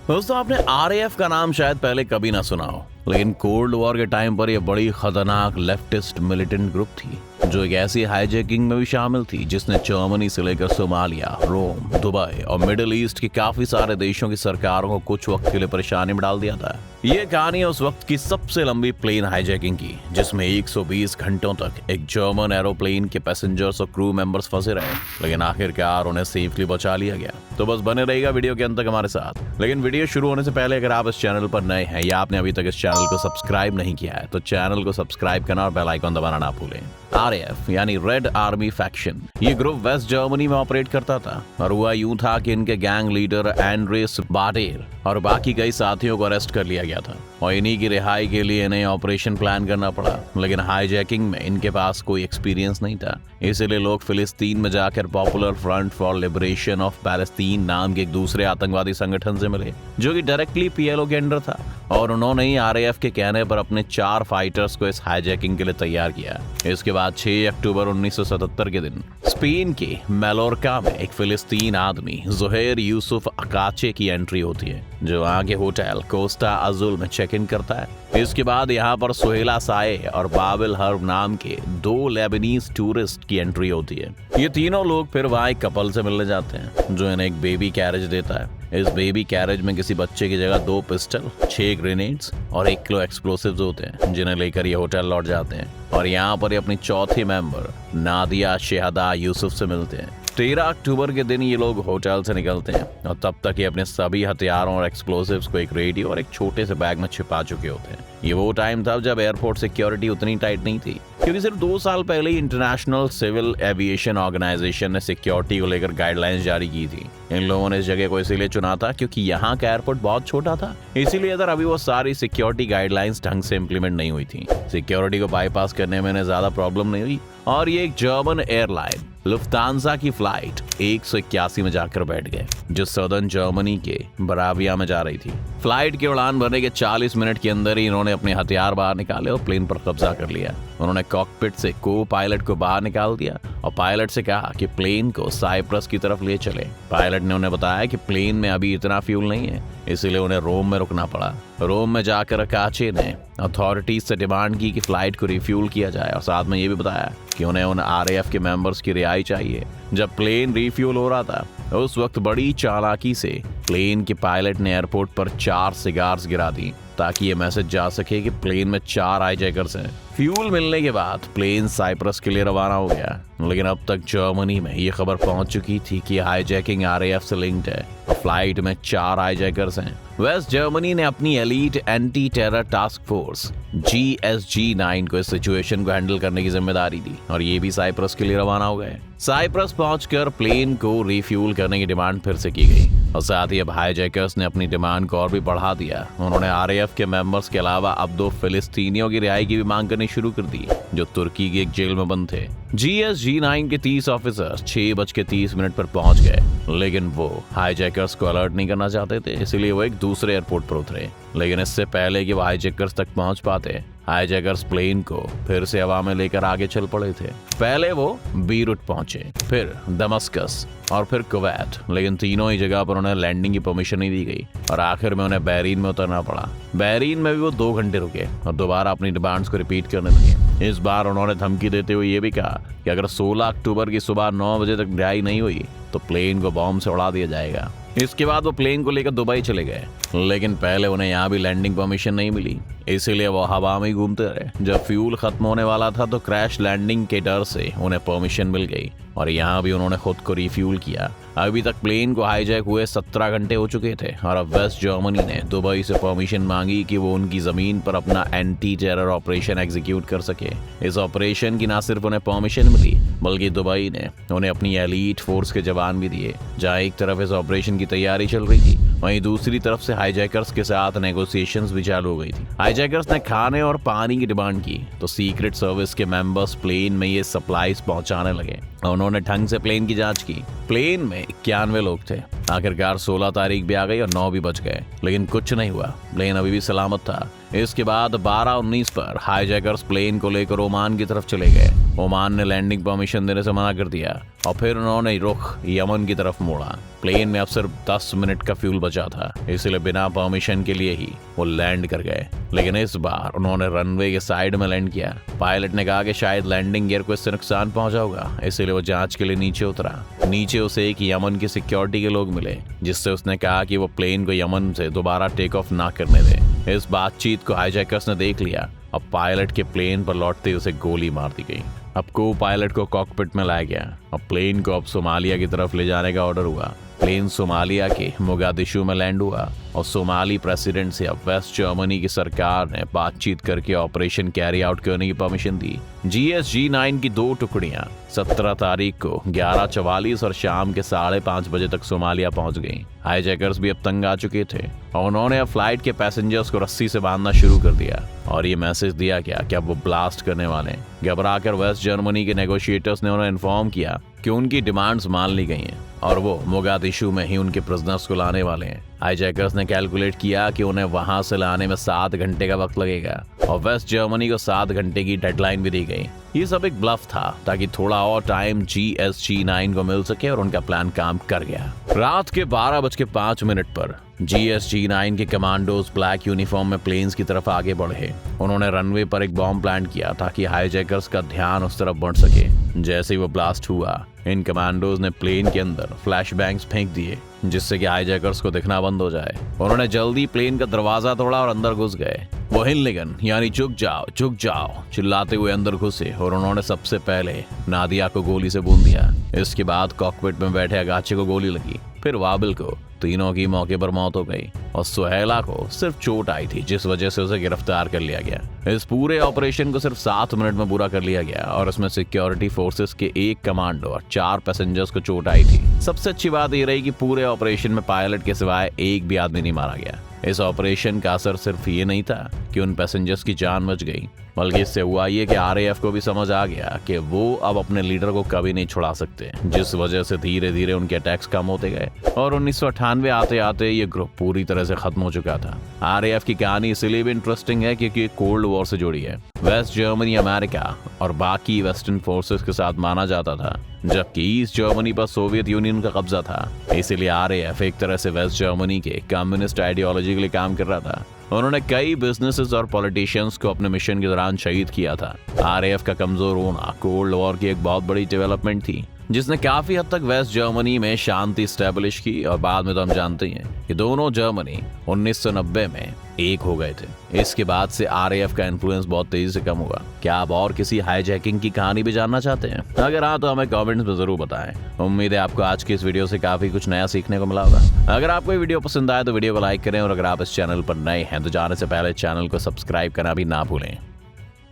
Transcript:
दोस्तों आपने RAF का नाम शायद पहले कभी ना सुना हो, लेकिन कोल्ड वॉर के टाइम पर यह बड़ी खतरनाक लेफ्टिस्ट मिलिटेंट ग्रुप थी जो एक ऐसी हाईजैकिंग में भी शामिल थी जिसने जर्मनी से लेकर सोमालिया, रोम, दुबई और मिडिल ईस्ट के काफी सारे देशों की सरकारों को कुछ वक्त के लिए परेशानी में डाल दिया था। ये कहानी उस वक्त की सबसे लंबी प्लेन हाईजैकिंग की, जिसमें 120 घंटों तक एक जर्मन एरोप्लेन के पैसेंजर्स और क्रू मेंबर्स फंसे रहे, लेकिन आखिरकार उन्हें सेफली बचा लिया गया। तो बस बने रहेगा वीडियो के अंत तक हमारे साथ। लेकिन वीडियो शुरू होने से पहले अगर आप इस चैनल पर नए हैं या आपने अभी तक इस चैनल को सब्सक्राइब नहीं किया है तो चैनल को सब्सक्राइब करना और बेल आइकन दबाना ना भूलें। RAF यानी रेड आर्मी फैक्शन, ये ग्रुप वेस्ट जर्मनी में ऑपरेट करता था और हुआ यूं था कि इनके गैंग लीडर एंड्रेस बाडेर और बाकी कई साथियों को अरेस्ट कर लिया गया था और इन्हीं की रिहाई के लिए इन्हें ऑपरेशन प्लान करना पड़ा। लेकिन हाईजैकिंग में इनके पास कोई एक्सपीरियंस नहीं था, इसीलिए लोग फिलिस्तीन में जाकर popular front for liberation of Palestine नाम के एक दूसरे आतंकवादी संगठन से मिले जो कि डायरेक्टली PLO के अंडर था, और उन्होंने ही RAF के कहने पर अपने 4 फाइटर्स को इस हाईजैकिंग के लिए तैयार किया। इसके बाद 6 अक्टूबर 1977 के दिन स्पेन के मैलोर्का में एक फिलिस्तीन आदमी ज़ुहैर यूसुफ अकाचे की एंट्री होती है जो वहाँ के होटल कोस्टा अजुल में चेक इन करता है। इसके बाद यहाँ पर सुहेला साए और बाबिल हर्ब नाम के 2 लेबनीज टूरिस्ट की एंट्री होती है। ये तीनों लोग फिर वहाँ एक कपल से मिलने जाते हैं जो इन्हें एक बेबी कैरेज देता है। इस बेबी कैरेज में किसी बच्चे की जगह 2 पिस्टल, 6 ग्रेनेड्स और 1 किलो एक्सप्लोसिव्स होते हैं जिन्हें लेकर ये होटल लौट जाते हैं और यहाँ पर ये अपनी चौथी मेंबर नादिया शेहदा यूसुफ से मिलते हैं। 13 अक्टूबर के दिन ये लोग होटल से निकलते हैं और तब तक ये अपने सभी हथियारों और एक्सप्लोसिव्स को एक रेडियो और एक छोटे से बैग में छिपा चुके होते हैं। ये वो टाइम था जब एयरपोर्ट सिक्योरिटी उतनी टाइट नहीं थी, क्योंकि सिर्फ 2 साल पहले ही इंटरनेशनल सिविल एविएशन ऑर्गेनाइजेशन ने सिक्योरिटी को लेकर गाइडलाइंस जारी की थी। इन लोगों ने इस जगह को इसीलिए चुना था क्योंकि यहाँ का एयरपोर्ट बहुत छोटा था, इसीलिए इधर अभी वो सारी सिक्योरिटी गाइडलाइंस ढंग से इम्प्लीमेंट नहीं हुई थी। सिक्योरिटी को बाईपास करने में ज्यादा प्रॉब्लम नहीं हुई और ये एक जर्मन एयरलाइन लुफ्तांसा की फ्लाइट 181 में जाकर बैठ गए जो सदर्न जर्मनी के बराविया में जा रही थी। फ्लाइट की उड़ान भरने के 40 मिनट के अंदर ही इन्होंने अपने हथियार बाहर निकाले और प्लेन पर कब्जा कर लिया। उन्होंने कॉकपिट से को पायलट को बाहर निकाल दिया और पायलट से कहा कि प्लेन को साइप्रस की तरफ ले चले। पायलट ने उन्हें बताया कि प्लेन में अभी इतना फ्यूल नहीं है, इसलिए उन्हें रोम में रुकना पड़ा। रोम में जाकर अकाचे ने अथॉरिटीज से डिमांड की कि फ्लाइट को रिफ्यूल किया जाए और साथ में ये भी बताया कि उन्हें उन RAF के मेंबर्स की रिहाई चाहिए। जब प्लेन रिफ्यूल हो रहा था उस वक्त बड़ी चालाकी से प्लेन के पायलट ने एयरपोर्ट पर 4 सिगार्स गिरा दी ताकि ये मैसेज जा सके कि प्लेन में 4 हाईजैकर्स हैं। फ्यूल मिलने के बाद प्लेन साइप्रस के लिए रवाना हो गया, लेकिन अब तक जर्मनी में ये खबर पहुंच चुकी थी कि हाईजैकिंग RAF से लिंक्ड है और फ्लाइट में 4 हाईजैकर्स हैं। वेस्ट जर्मनी ने अपनी elite anti terror task force GSG-9 को इस सिचुएशन को हैंडल करने की जिम्मेदारी दी और ये भी साइप्रस के लिए रवाना हो गए। साइप्रस पहुंचकर प्लेन को रिफ्यूल करने की डिमांड फिर से की गई और साथ ही अब हाईजैकर्स ने अपनी डिमांड को और भी बढ़ा दिया। उन्होंने RAF के मेंबर्स के अलावा अब 2 फिलिस्तीनियों की रिहाई की भी मांग करनी शुरू कर दी जो तुर्की की एक जेल में बंद थे। GSG-9 के 30 ऑफिसर्स 6:30 पर पहुंच गए, लेकिन वो हाईजैकर्स को अलर्ट नहीं करना चाहते थे, इसलिए वो एक दूसरे एयरपोर्ट पर उतरे। लेकिन इससे पहले कि वो हाईजैकर्स तक पहुंच पाते, हाईजैकर्स प्लेन को फिर से हवा में लेकर आगे चल पड़े थे। पहले वो बीरुट पहुंचे, फिर दमस्कस और फिर कुवैत, लेकिन तीनों ही जगह पर उन्हें लैंडिंग की परमिशन नहीं दी गई और आखिर में उन्हें बहरीन में उतरना पड़ा। बहरीन में भी वो 2 घंटे रुके और दोबारा अपनी डिमांड्स को रिपीट करने लगे। इस बार उन्होंने धमकी देते हुए ये भी कहा कि अगर 16 अक्टूबर की सुबह 9 बजे तक रिहाई नहीं हुई तो प्लेन को बॉम्ब से उड़ा दिया जाएगा। इसके बाद वो प्लेन को लेकर दुबई चले गए, लेकिन पहले उन्हें यहाँ भी लैंडिंग परमिशन नहीं मिली, इसीलिए वो हवा में ही घूमते रहे। जब फ्यूल खत्म होने वाला था तो क्रैश लैंडिंग के डर से उन्हें परमिशन मिल गई और यहाँ भी उन्होंने खुद को रिफ्यूल किया। अभी तक प्लेन को हाईजैक हुए 17 घंटे हो चुके थे और अब वेस्ट जर्मनी ने दुबई से परमिशन मांगी कि वो उनकी जमीन पर अपना एंटी टेरर ऑपरेशन एग्जीक्यूट कर सके। इस ऑपरेशन की न सिर्फ उन्हें परमिशन मिली बल्कि दुबई ने उन्हें अपनी एलीट फोर्स के जवान भी दिए। जहाँ एक तरफ इस ऑपरेशन की तैयारी चल रही थी, वहीं दूसरी तरफ से हाईजैकर्स के साथ नेगोशिएशंस भी चालू हो गई थी। हाईजैकर्स ने खाने और पानी की डिमांड की तो सीक्रेट सर्विस के मेंबर्स प्लेन में ये सप्लाईज पहुंचाने लगे और उन्होंने ढंग से प्लेन की जांच की। प्लेन में 91 लोग थे। आखिरकार 16 तारीख भी आ गई और 9 भी बज गए, लेकिन कुछ नहीं हुआ। प्लेन अभी भी सलामत था। इसके बाद 12-19 पर हाईजैकर्स प्लेन को लेकर ओमान की तरफ चले गए। ओमान ने लैंडिंग परमिशन देने से मना कर दिया और फिर उन्होंने रुख यमन की तरफ मोड़ा। प्लेन में अब सिर्फ 10 मिनट का फ्यूल बचा था, इसलिए बिना परमिशन के लिए ही वो लैंड कर गए। लेकिन इस बार उन्होंने रनवे के साइड में लैंड किया। पायलट ने कहा कि शायद लैंडिंग गियर को इससे नुकसान पहुंचा होगा, इसलिए वो जांच के लिए नीचे उतरा। नीचे उसे एक यमन की सिक्योरिटी के लोग मिले, जिससे उसने कहा कि वो प्लेन को यमन से दोबारा टेक ऑफ ना करने दे। इस बातचीत को हाईजैकर्स ने देख लिया। अब पायलट के प्लेन पर लौटते उसे गोली मार दी गई। अब को पायलट को कॉकपिट में लाया गया। अब प्लेन को अब सोमालिया की तरफ ले जाने का ऑर्डर हुआ। प्लेन सोमालिया के मोगादिशु में लैंड हुआ और सोमाली प्रेसिडेंट से अब वेस्ट जर्मनी की सरकार ने बातचीत करके ऑपरेशन कैरी आउट करने की परमिशन दी। GSG-9 की 2 टुकड़ियां 17 तारीख को 11:44 और शाम के 5:30 बजे तक सोमालिया पहुंच गईं। हाईजैकर्स भी अब तंग आ चुके थे और उन्होंने अब फ्लाइट के पैसेंजर्स को रस्सी से बांधना शुरू कर दिया और ये मैसेज दिया गया कि अब वो ब्लास्ट करने वाले हैं। घबराकर वेस्ट जर्मनी के नेगोशिएटर्स ने उन्हें इन्फॉर्म किया कि उनकी डिमांड्स मान ली गई हैं और वो मोगादिशु में ही उनके प्रिजनर्स को लाने वाले हैं। हाईजैकर्स ने कैलकुलेट किया कि उन्हें वहां से लाने में 7 घंटे का वक्त लगेगा और वेस्ट जर्मनी को 7 घंटे की डेडलाइन भी दी गई। ये सब एक ब्लफ था ताकि थोड़ा और टाइम GSG-9 को मिल सके और उनका प्लान काम कर गया। रात के 12:05 पर GSG-9 के कमांडोज ब्लैक यूनिफॉर्म में प्लेन्स की तरफ आगे बढ़े। उन्होंने रनवे पर एक बॉम्ब प्लांट किया ताकि हाईजैकर्स का ध्यान उस तरफ बढ़ सके। जैसे ही वो ब्लास्ट हुआ, इन कमांडोज ने प्लेन के अंदर फ्लैशबैंग्स फेंक दिए, जिससे कि हाईजैकर्स को दिखना बंद हो जाए। उन्होंने जल्दी प्लेन का दरवाजा तोड़ा और अंदर घुस गए। वो हिनलिगन यानी झुक जाओ चिल्लाते हुए अंदर घुसे और उन्होंने सबसे पहले नादिया को गोली से भून दिया। इसके बाद कॉकपिट में बैठे अगाचे को गोली लगी, फिर वाबिल को। तीनों की मौके पर मौत हो गई और सुहेला को सिर्फ चोट आई थी, जिस वजह से उसे गिरफ्तार कर लिया गया। इस पूरे ऑपरेशन को सिर्फ 7 मिनट में पूरा कर लिया गया और इसमें सिक्योरिटी फोर्सेस के 1 कमांडो और 4 पैसेंजर्स को चोट आई थी। सबसे अच्छी बात ये रही कि पूरे ऑपरेशन में पायलट के सिवाय एक भी आदमी नहीं मारा गया। इस ऑपरेशन का असर सिर्फ ये नहीं था कि उन पैसेंजर्स की जान बच गई, बल्कि इससे हुआ ये कि RAF को भी समझ आ गया कि वो अब अपने लीडर को कभी नहीं छुड़ा सकते, जिस वजह से धीरे धीरे उनके अटैक्स कम होते गए और 1998 आते आते ये ग्रुप पूरी तरह से खत्म हो चुका था। RAF की कहानी इसलिए भी इंटरेस्टिंग है क्योंकि कोल्ड वॉर से जुड़ी है। वेस्ट जर्मनी अमेरिका और बाकी वेस्टर्न फोर्सेस के साथ माना जाता था, जबकि ईस्ट जर्मनी पर सोवियत यूनियन का कब्जा था। इसीलिए RAF एक तरह से वेस्ट जर्मनी के कम्युनिस्ट आइडियोलॉजी के लिए काम कर रहा था। उन्होंने कई बिजनेसेस और पॉलिटिशियंस को अपने मिशन के दौरान शहीद किया था। RAF का कमजोर होना कोल्ड वॉर की एक बहुत बड़ी डेवलपमेंट थी, जिसने काफी हद तक वेस्ट जर्मनी में शांति स्टैब्लिश की और बाद में तो हम जानते हैं कि दोनों जर्मनी 1990 में एक हो गए थे। इसके बाद से RAF का इन्फ्लुएंस बहुत तेजी से कम हुआ। क्या आप और किसी हाईजैकिंग की कहानी भी जानना चाहते हैं? अगर हाँ तो हमें कमेंट्स में जरूर बताएं। उम्मीद है आपको आज की इस वीडियो से काफी कुछ नया सीखने को मिला होगा। अगर आपको ये वीडियो पसंद आए तो वीडियो को लाइक करें और अगर आप इस चैनल पर नए हैं तो जाने से पहले चैनल को सब्सक्राइब करना भी ना भूलें।